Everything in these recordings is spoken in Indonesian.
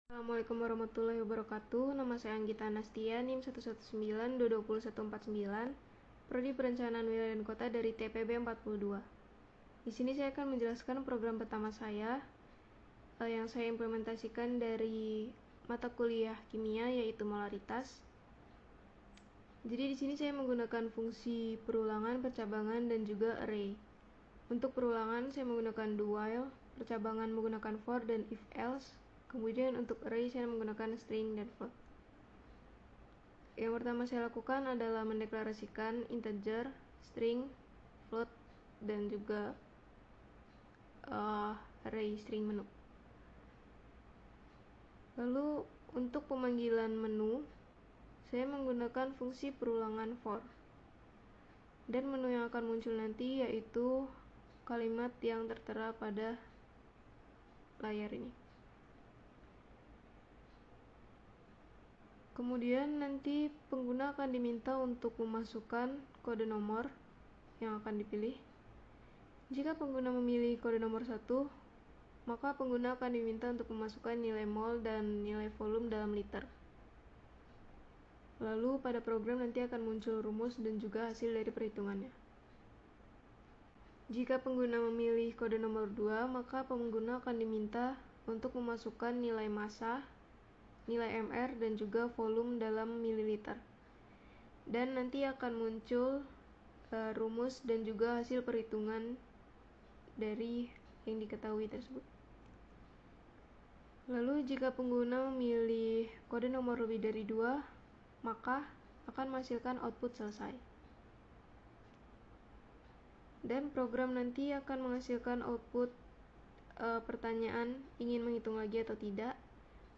Assalamualaikum warahmatullahi wabarakatuh. Nama saya Anggita Anastia, NIM 119222149, Prodi Perencanaan Wilayah dan Kota dari TPB 42. Di sini saya akan menjelaskan program pertama saya yang saya implementasikan dari mata kuliah kimia, yaitu molaritas. Jadi di sini saya menggunakan fungsi perulangan, percabangan, dan juga array. Untuk perulangan saya menggunakan do while, percabangan menggunakan for dan if else. Kemudian untuk array saya menggunakan string dan float. Yang pertama saya lakukan adalah mendeklarasikan integer, string, float, dan juga array string menu. Lalu untuk pemanggilan menu saya menggunakan fungsi perulangan for. Dan menu yang akan muncul nanti yaitu kalimat yang tertera pada layar ini. Kemudian nanti pengguna akan diminta untuk memasukkan kode nomor yang akan dipilih. Jika pengguna memilih kode nomor 1, maka pengguna akan diminta untuk memasukkan nilai mol dan nilai volume dalam liter. Lalu pada program nanti akan muncul rumus dan juga hasil dari perhitungannya. Jika pengguna memilih kode nomor 2, maka pengguna akan diminta untuk memasukkan nilai massa, nilai mR, dan juga volume dalam mililiter. Dan nanti akan muncul rumus dan juga hasil perhitungan dari yang diketahui tersebut. Lalu jika pengguna memilih kode nomor lebih dari 2, maka akan menghasilkan output selesai. Dan program nanti akan menghasilkan output pertanyaan ingin menghitung lagi atau tidak.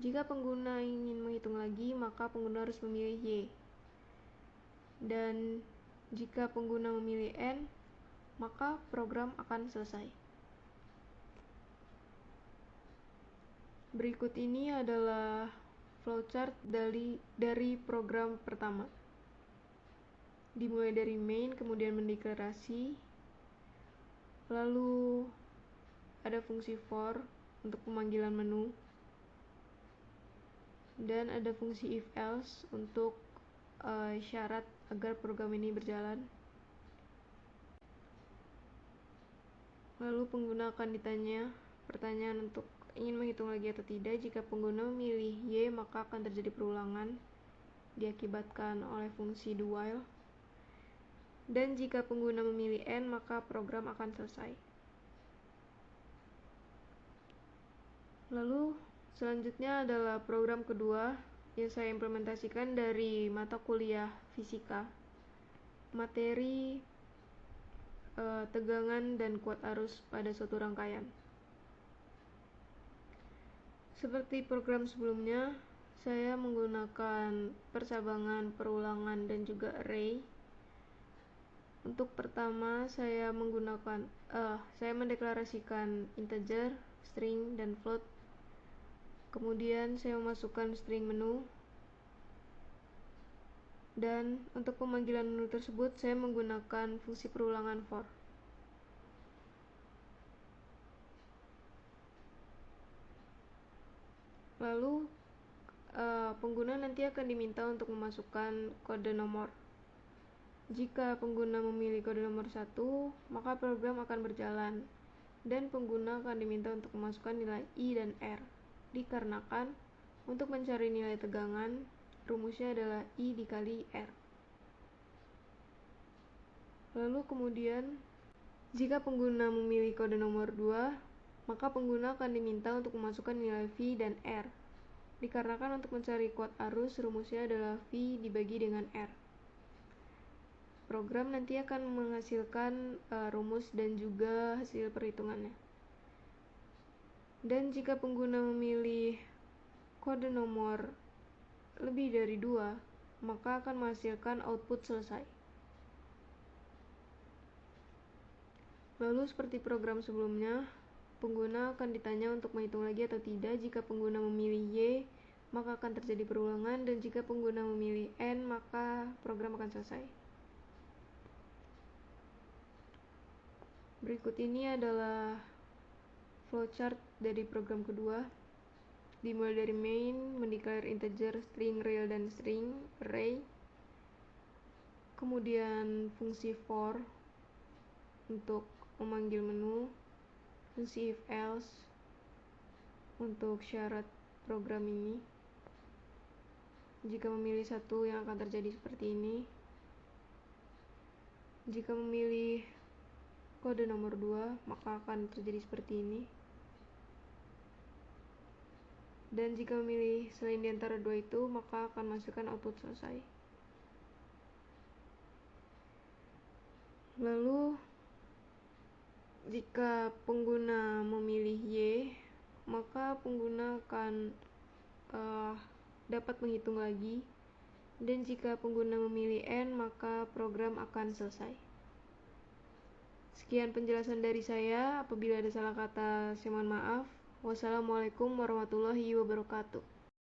Jika pengguna ingin menghitung lagi, maka pengguna harus memilih Y. Dan jika pengguna memilih N, maka program akan selesai. Berikut ini adalah flowchart dari program pertama. Dimulai dari main, kemudian mendeklarasi, lalu ada fungsi for untuk pemanggilan menu, dan ada fungsi if else untuk syarat agar program ini berjalan. Lalu pengguna akan ditanya pertanyaan untuk ingin menghitung lagi atau tidak. Jika pengguna memilih Y, maka akan terjadi perulangan diakibatkan oleh fungsi do while. Dan jika pengguna memilih N, maka program akan selesai. Lalu selanjutnya adalah program kedua yang saya implementasikan dari mata kuliah fisika, materi tegangan dan kuat arus pada suatu rangkaian. Seperti program sebelumnya, saya menggunakan percabangan, perulangan, dan juga array. Untuk pertama saya mendeklarasikan integer, string, dan float. Kemudian saya memasukkan string menu, dan untuk pemanggilan menu tersebut saya menggunakan fungsi perulangan for. Lalu pengguna nanti akan diminta untuk memasukkan kode nomor. Jika pengguna memilih kode nomor 1, maka program akan berjalan, dan pengguna akan diminta untuk memasukkan nilai I dan R. Dikarenakan untuk mencari nilai tegangan, rumusnya adalah I dikali R. Lalu kemudian, jika pengguna memilih kode nomor 2, maka pengguna akan diminta untuk memasukkan nilai V dan R. Dikarenakan untuk mencari kuat arus, rumusnya adalah V dibagi dengan R. Program nanti akan menghasilkan rumus dan juga hasil perhitungannya. Dan jika pengguna memilih kode nomor lebih dari 2, maka akan menghasilkan output selesai. Lalu seperti program sebelumnya, pengguna akan ditanya untuk menghitung lagi atau tidak. Jika pengguna memilih Y, maka akan terjadi perulangan, dan jika pengguna memilih N, maka program akan selesai. Berikut ini adalah flowchart dari program kedua. dimulai dari main, mendeclare integer, string, real, dan string array. Kemudian fungsi for untuk memanggil menu, fungsi if else untuk syarat program ini. Jika memilih satu, yang akan terjadi seperti ini. Jika memilih kode nomor 2, maka akan terjadi seperti ini. Dan jika memilih selain di antara dua itu, maka akan masukkan output selesai. Lalu, jika pengguna memilih Y, maka pengguna akan dapat menghitung lagi. Dan jika pengguna memilih N, maka program akan selesai. Sekian penjelasan dari saya. Apabila ada salah kata, saya mohon maaf. Wassalamualaikum warahmatullahi wabarakatuh.